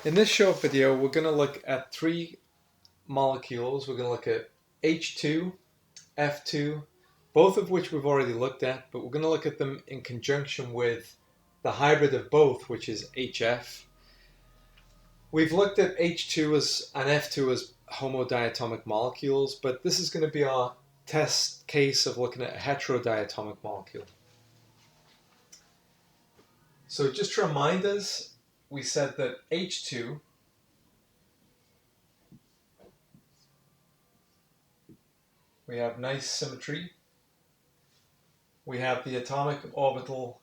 In this short video, we're going to look at three molecules. We're going to look at H2, F2, both of which we've already looked at, but we're going to look at them in conjunction with the hybrid of both, which is HF. We've looked at H2 and F2 as homodiatomic molecules, but this is going to be our test case of looking at a heterodiatomic molecule. So just to remind us, we said that H2 we have nice symmetry. We have the atomic orbital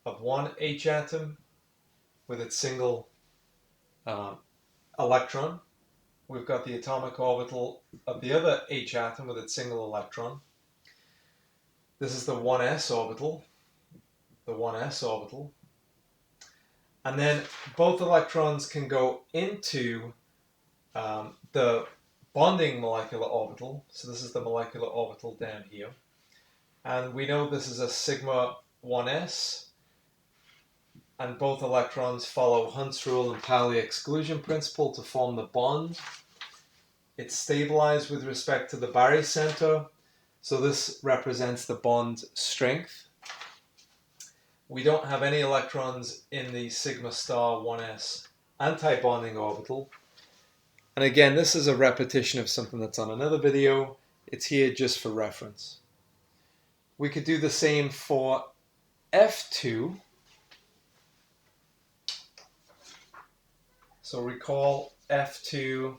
of one H atom with its single electron. We've got the atomic orbital of the other H atom with its single electron. This is the 1s orbital, And then both electrons can go into the bonding molecular orbital. So this is the molecular orbital down here. And we know this is a sigma 1s. And both electrons follow Hund's rule and Pauli exclusion principle to form the bond. It's stabilized with respect to the barycenter. So this represents the bond strength. We don't have any electrons in the sigma star 1s anti-bonding orbital. And again, this is a repetition of something that's on another video. It's here just for reference. We could do the same for F2. So recall F2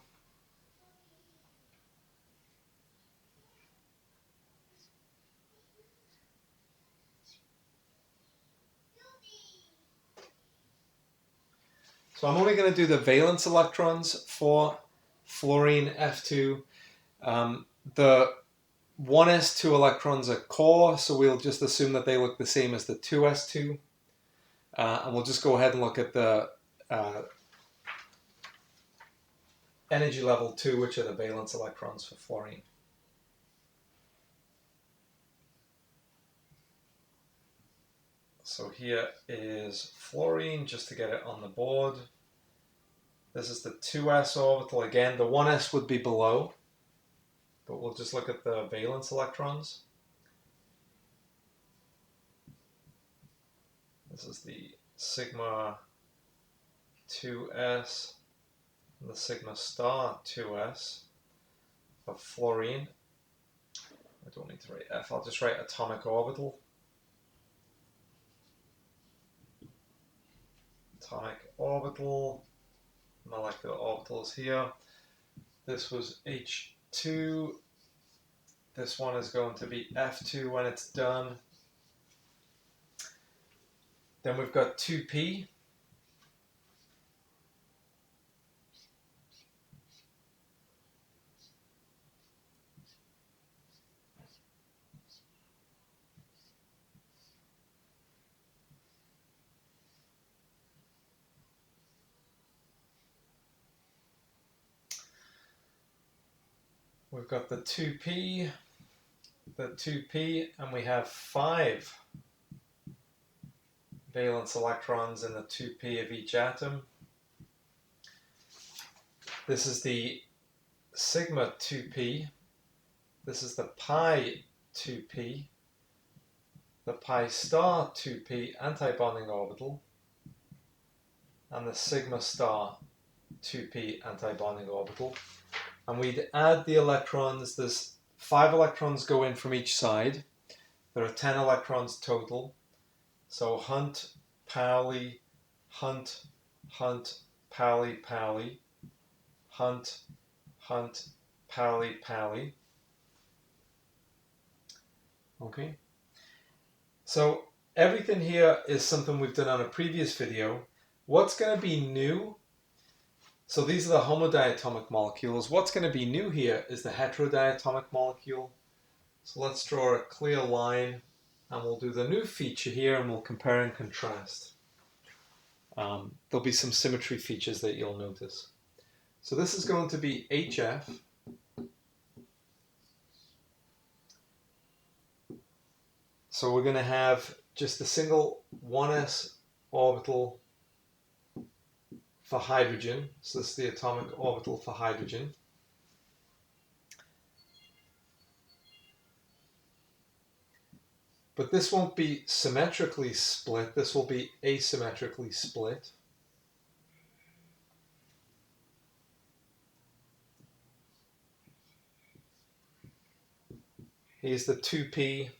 So I'm only going to do the valence electrons for fluorine F2. The 1s2 electrons are core, so we'll just assume that they look the same as the 2s2. And we'll just go ahead and look at the energy level 2, which are the valence electrons for fluorine. So here is fluorine, just to get it on the board. This is the 2s orbital. Again, the 1s would be below, but we'll just look at the valence electrons. This is the sigma 2s and the sigma star 2s of fluorine. I don't need to write F, I'll just write atomic orbital. Atomic orbital, molecular orbitals here. This was H2. This one is going to be F2 when it's done. Then we've got 2p. We've got the 2p, and we have 5 valence electrons in the 2p of each atom. This is the sigma 2p. This is the pi 2p, the pi star 2p antibonding orbital, and the sigma star 2p antibonding orbital. And we'd add the electrons. There's 5 electrons go in from each side. There are 10 electrons total. So Hunt, Pauli, Hunt, Hunt, Pauli, Pauli, Hunt, Hunt, Pauli, Pauli. Okay. So everything here is something we've done on a previous video. What's going to be new? So these are the homodiatomic molecules. What's going to be new here is the heterodiatomic molecule. So let's draw a clear line and we'll do the new feature here and we'll compare and contrast. There'll be some symmetry features that you'll notice. So this is going to be HF. So we're going to have just a single 1s orbital for hydrogen. So this is the atomic orbital for hydrogen. But this won't be symmetrically split. This will be asymmetrically split. Here's the 2p.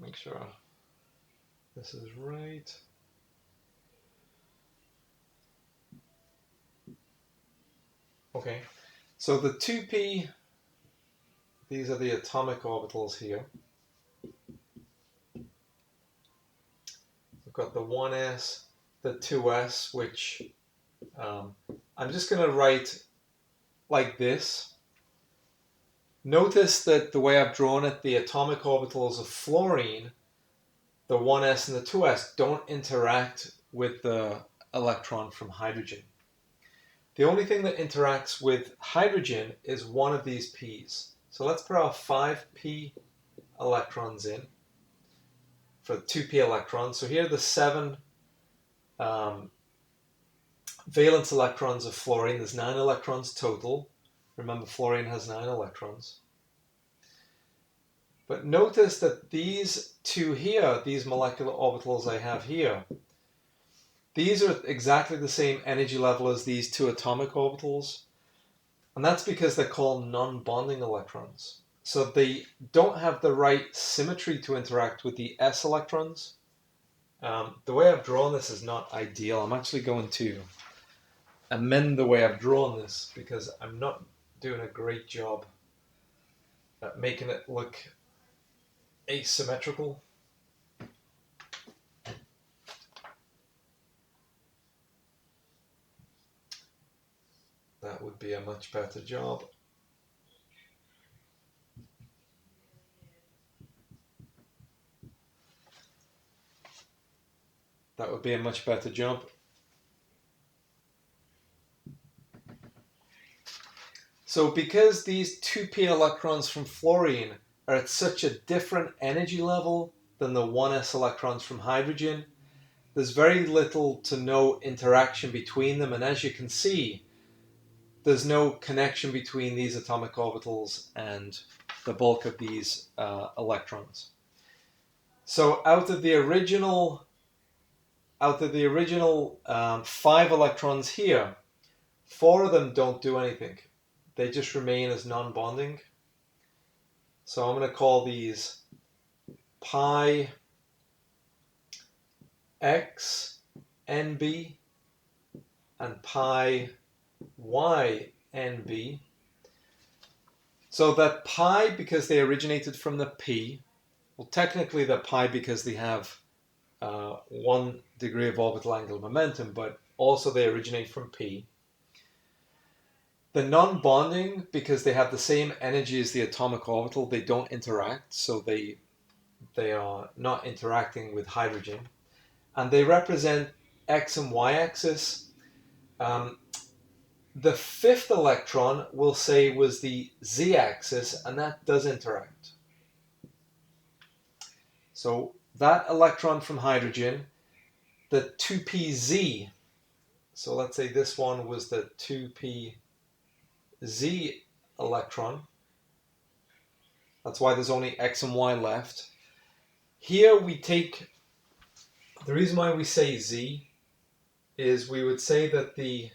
Make sure this is right. Okay, so the 2p, these are the atomic orbitals here. We've got the 1s, the 2s, which I'm just going to write like this. Notice that the way I've drawn it, the atomic orbitals of fluorine, the 1s and the 2s, don't interact with the electron from hydrogen. The only thing that interacts with hydrogen is one of these p's. So let's put our 5p electrons in for 2p electrons. So here are the 7 valence electrons of fluorine. There's 9 electrons total. Remember, fluorine has 9 electrons. But notice that these two here, these molecular orbitals I have here, these are exactly the same energy level as these two atomic orbitals. And that's because they're called non-bonding electrons. So they don't have the right symmetry to interact with the s electrons. The way I've drawn this is not ideal. I'm actually going to amend the way I've drawn this because I'm not doing a great job at making it look asymmetrical. That would be a much better job. That would be a much better job. So because these 2p electrons from fluorine are at such a different energy level than the 1s electrons from hydrogen, there's very little to no interaction between them. And as you can see, there's no connection between these atomic orbitals and the bulk of these electrons. So out of the original 5 electrons here, 4 of them don't do anything. They just remain as non-bonding. So I'm going to call these pi x NB and pi y NB. So that pi, because they originated from the p, well, technically they're pi because they have 1 degree of orbital angular momentum, but also they originate from p. The non-bonding, because they have the same energy as the atomic orbital, they don't interact, so they are not interacting with hydrogen. And they represent x and y axis. The 5th electron, we'll say, was the z-axis, and that does interact. So that electron from hydrogen, the 2pz, so let's say this one was the 2pz electron. That's why there's only x and y left. Here we take, the reason why we say z is we would say that the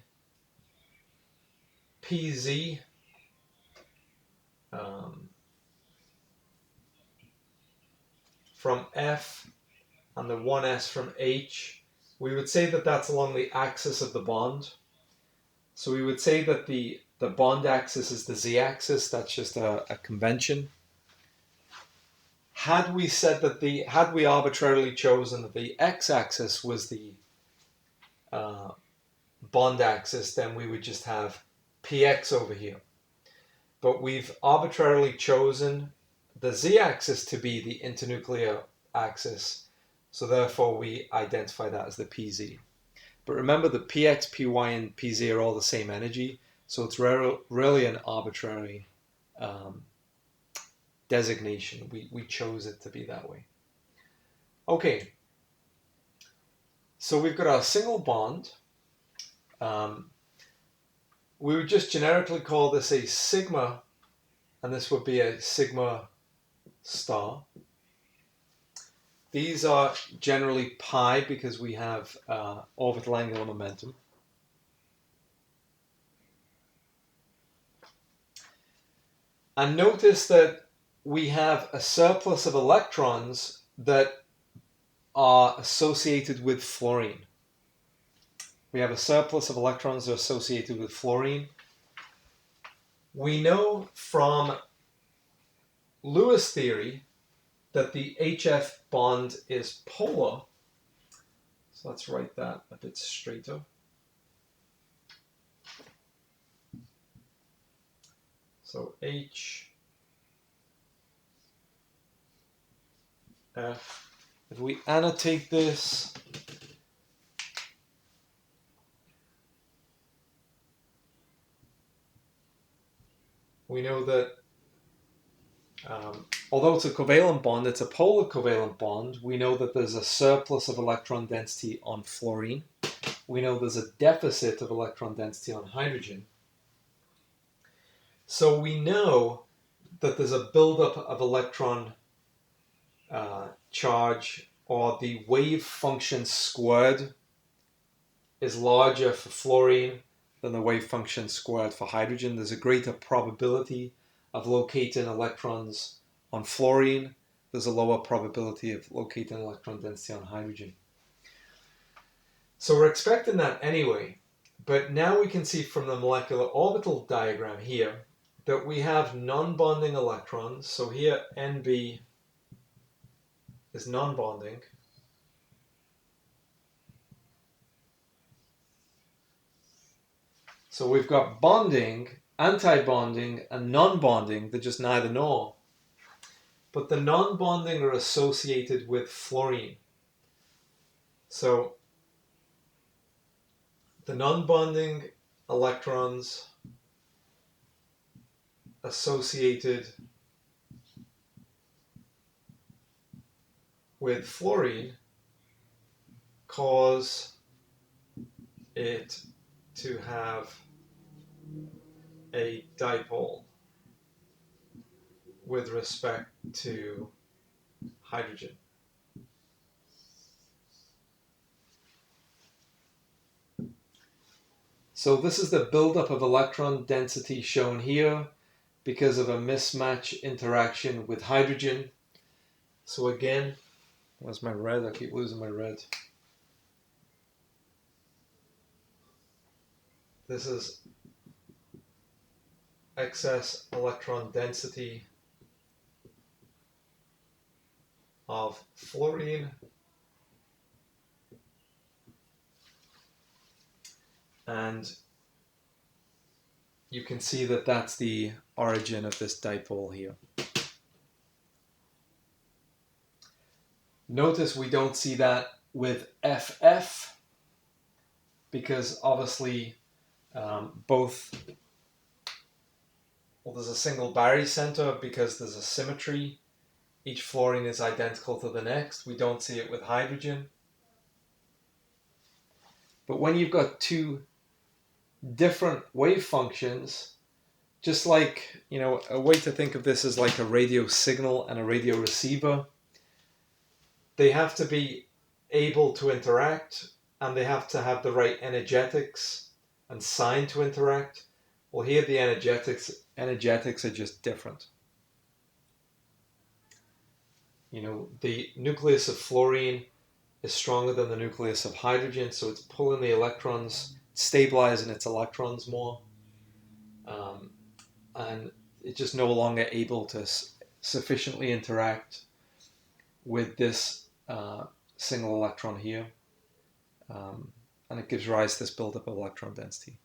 pz from F and the 1s from H, we would say that that's along the axis of the bond. So we would say that the bond axis is the z-axis. That's just a convention. Had we said that had we arbitrarily chosen that the x-axis was the bond axis, then we would just have px over here. But we've arbitrarily chosen the z-axis to be the internuclear axis, so therefore we identify that as the pz. But remember that px, py, and pz are all the same energy, so it's really an arbitrary designation. We chose it to be that way. Okay, so we've got our single bond. We would just generically call this a sigma, and this would be a sigma star. These are generally pi because we have orbital angular momentum. And notice that we have a surplus of electrons that are associated with fluorine. We have a surplus of electrons that are associated with fluorine. We know from Lewis theory that the HF bond is polar. So let's write that a bit straighter. So H, F. If we annotate this, we know that although it's a covalent bond, it's a polar covalent bond. We know that there's a surplus of electron density on fluorine. We know there's a deficit of electron density on hydrogen. So we know that there's a buildup of electron charge, or the wave function squared is larger for fluorine than the wave function squared for hydrogen. There's a greater probability of locating electrons on fluorine. There's a lower probability of locating electron density on hydrogen. So we're expecting that anyway, but now we can see from the molecular orbital diagram here that we have non-bonding electrons. So here NB is non-bonding. So we've got bonding, anti-bonding, and non-bonding. They're just neither nor. But the non-bonding are associated with fluorine. So the non-bonding electrons associated with fluorine cause it to have a dipole with respect to hydrogen. So this is the buildup of electron density shown here because of a mismatch interaction with hydrogen. So again, where's my red? I keep losing my red. This is excess electron density of fluorine and you can see that that's the origin of this dipole here. Notice we don't see that with FF because obviously there's a single barycenter because there's a symmetry. Each fluorine is identical to the next. We don't see it with hydrogen. But when you've got two different wave functions, just like, a way to think of this is like a radio signal and a radio receiver. They have to be able to interact and they have to have the right energetics and sign to interact. Well, here the energetics are just different. The nucleus of fluorine is stronger than the nucleus of hydrogen, so it's pulling the electrons, stabilizing its electrons more, and it's just no longer able to sufficiently interact with this single electron here, and it gives rise to this buildup of electron density.